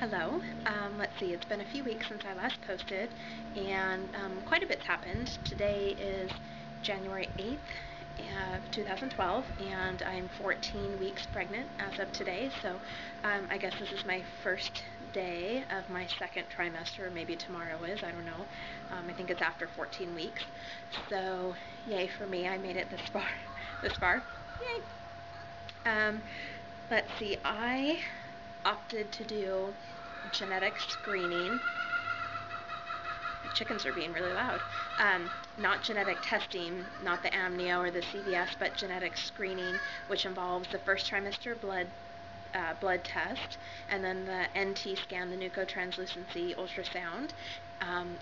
Hello. Let's see, it's been a few weeks since I last posted, and quite a bit's happened. Today is January 8th of 2012, and I'm 14 weeks pregnant as of today, so I guess this is my first day of my second trimester, or maybe tomorrow is, I don't know. I think it's after 14 weeks, so yay for me, I made it this far, yay. Let's see, I opted to do genetic screening. My chickens are being really loud. Not genetic testing, not the amnio or the CVS, but genetic screening, which involves the first trimester blood test, and then the NT scan, the nucleotranslucency ultrasound,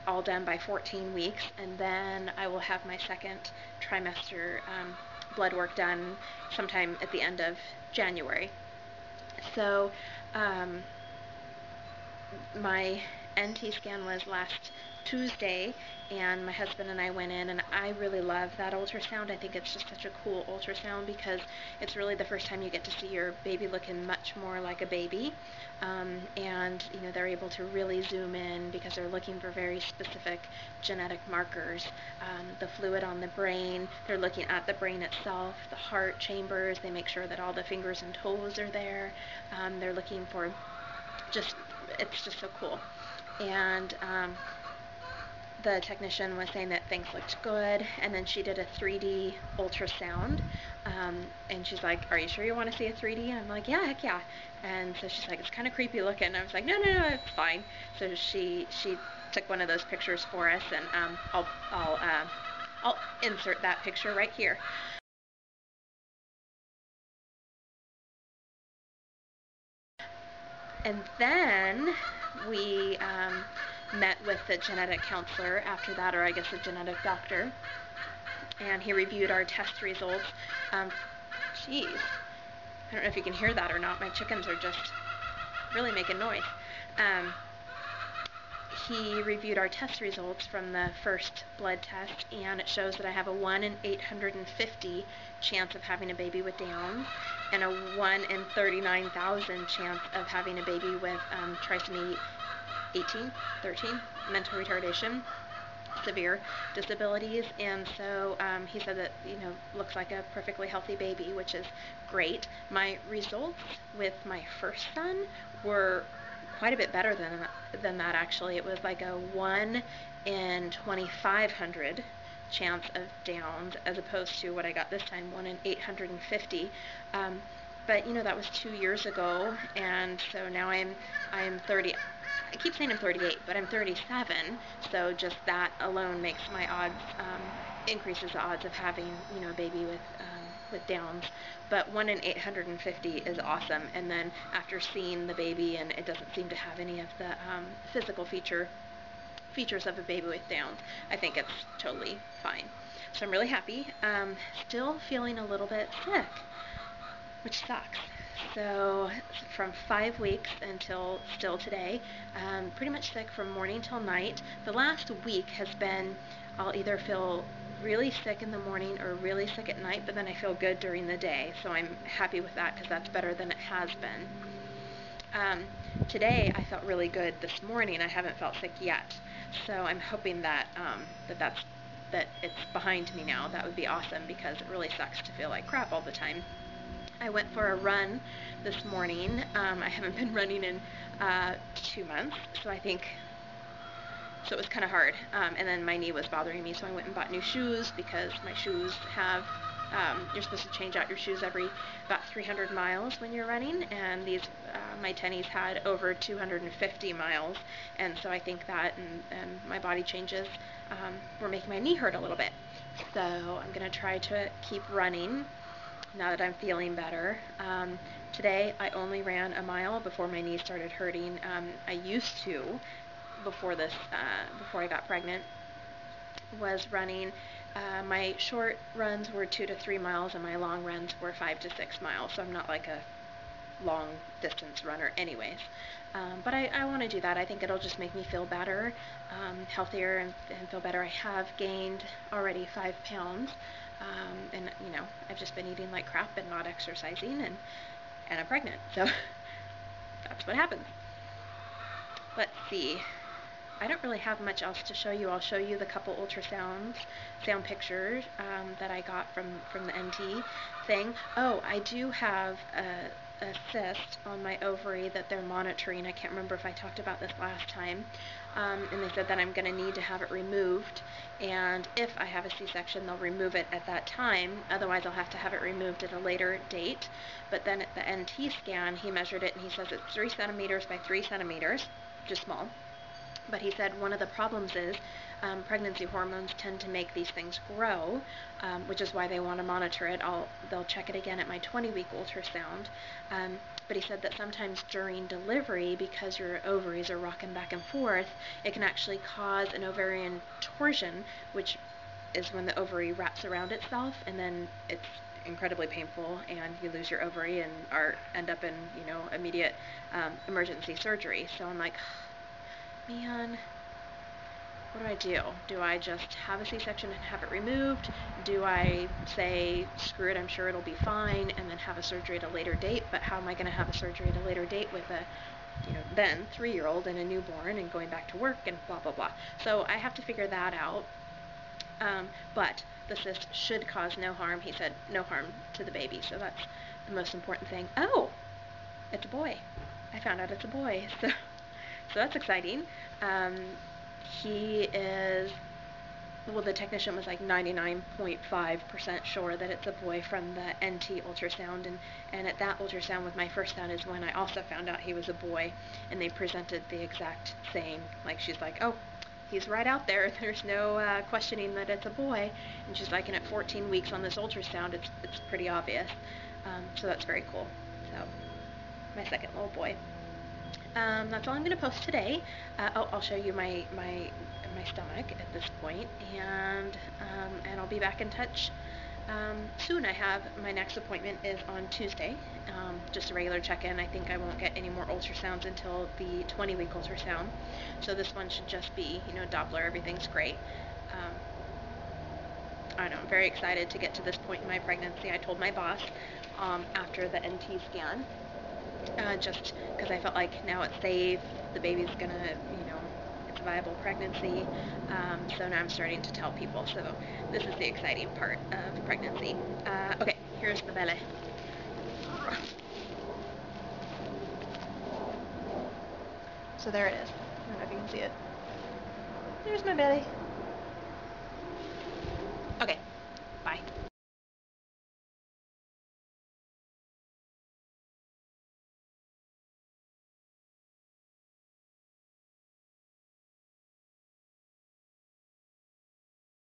all done by 14 weeks, and then I will have my second trimester blood work done sometime at the end of January. So my NT scan was last Tuesday, and my husband and I went in, and I really love that ultrasound. I think it's just such a cool ultrasound because it's really the first time you get to see your baby looking much more like a baby, and you know, they're able to really zoom in because they're looking for very specific genetic markers. The fluid on the brain, they're looking at the brain itself, the heart chambers, they make sure that all the fingers and toes are there. They're looking for it's just so cool. And the technician was saying that things looked good, and then she did a 3D ultrasound, and she's like, "Are you sure you want to see a 3D?" And I'm like, "Yeah, heck yeah." And so she's like, "It's kind of creepy looking." And I was like, no, it's fine." So she took one of those pictures for us, and I'll insert that picture right here. And then we met with the genetic counselor after that, or I guess a genetic doctor, and he reviewed our test results. Geez, I don't know if you can hear that or not. My chickens are just really making noise. He reviewed our test results from the first blood test, and it shows that I have a 1 in 850 chance of having a baby with Down, and a 1 in 39,000 chance of having a baby with trisomy 13, mental retardation, severe disabilities. And so he said that, you know, looks like a perfectly healthy baby, which is great. My results with my first son were quite a bit better than that, actually. It was like a 1 in 2,500 chance of Downs, as opposed to what I got this time, 1 in 850. But you know, that was 2 years ago, and so now I'm 30. I keep saying I'm 38, but I'm 37. So just that alone makes my odds, increases the odds of having, you know, a baby with Downs. But 1 in 850 is awesome. And then after seeing the baby, and it doesn't seem to have any of the physical features of a baby with Downs, I think it's totally fine. So I'm really happy. Still feeling a little bit sick, which sucks. So from 5 weeks until still today, pretty much sick from morning till night. The last week has been, I'll either feel really sick in the morning or really sick at night, but then I feel good during the day. So I'm happy with that because that's better than it has been. Today I felt really good this morning. I haven't felt sick yet. So I'm hoping that that it's behind me now. That would be awesome because it really sucks to feel like crap all the time. I went for a run this morning. I haven't been running in 2 months, so it was kind of hard. And then my knee was bothering me, so I went and bought new shoes because my shoes have, you're supposed to change out your shoes every about 300 miles when you're running, and these, my tennies had over 250 miles, and so I think that and my body changes were making my knee hurt a little bit. So I'm going to try to keep running now that I'm feeling better. Today I only ran a mile before my knee started hurting. I used to, before I got pregnant, was running, my short runs were 2 to 3 miles, and my long runs were 5 to 6 miles, so I'm not like a long distance runner anyways. But I want to do that. I think it'll just make me feel better, healthier, and feel better. I have gained already 5 pounds, and you know, I've just been eating like crap and not exercising, and I'm pregnant, so that's what happens. let's see. I don't really have much else to show you. I'll show you the couple sound pictures that I got from the NT thing. Oh, I do have a cyst on my ovary that they're monitoring. I can't remember if I talked about this last time. And they said that I'm going to need to have it removed. And if I have a C-section, they'll remove it at that time. Otherwise, I'll have to have it removed at a later date. But then at the NT scan, he measured it and he says it's 3 centimeters by 3 centimeters, just small. But he said one of the problems is pregnancy hormones tend to make these things grow, which is why they want to monitor it. They'll check it again at my 20-week ultrasound. But he said that sometimes during delivery, because your ovaries are rocking back and forth, it can actually cause an ovarian torsion, which is when the ovary wraps around itself, and then it's incredibly painful, and you lose your ovary and end up in immediate emergency surgery. So I'm like, man, what do I do? Do I just have a C-section and have it removed? Do I say, screw it, I'm sure it'll be fine, and then have a surgery at a later date? But how am I going to have a surgery at a later date with a, then 3-year-old and a newborn and going back to work and blah, blah, blah. So I have to figure that out. But the cyst should cause no harm. He said no harm to the baby, so that's the most important thing. Oh, it's a boy. I found out it's a boy, so that's exciting. He is, well, the technician was like 99.5% sure that it's a boy from the NT ultrasound, and at that ultrasound with my first son is when I also found out he was a boy, and they presented the exact same, like she's like, oh, he's right out there, there's no questioning that it's a boy, and she's like, and at 14 weeks on this ultrasound, it's pretty obvious, so that's very cool. So, my second little boy. That's all I'm going to post today. I'll show you my stomach at this point, and I'll be back in touch soon. My next appointment is on Tuesday, just a regular check-in. I think I won't get any more ultrasounds until the 20-week ultrasound, so this one should just be, Doppler, everything's great. I don't know, I'm very excited to get to this point in my pregnancy. I told my boss after the NT scan, just because I felt like now it's safe, the baby's gonna, it's a viable pregnancy, so now I'm starting to tell people, so this is the exciting part of pregnancy. Okay, here's the belly. So there it is. I don't know if you can see it. There's my belly.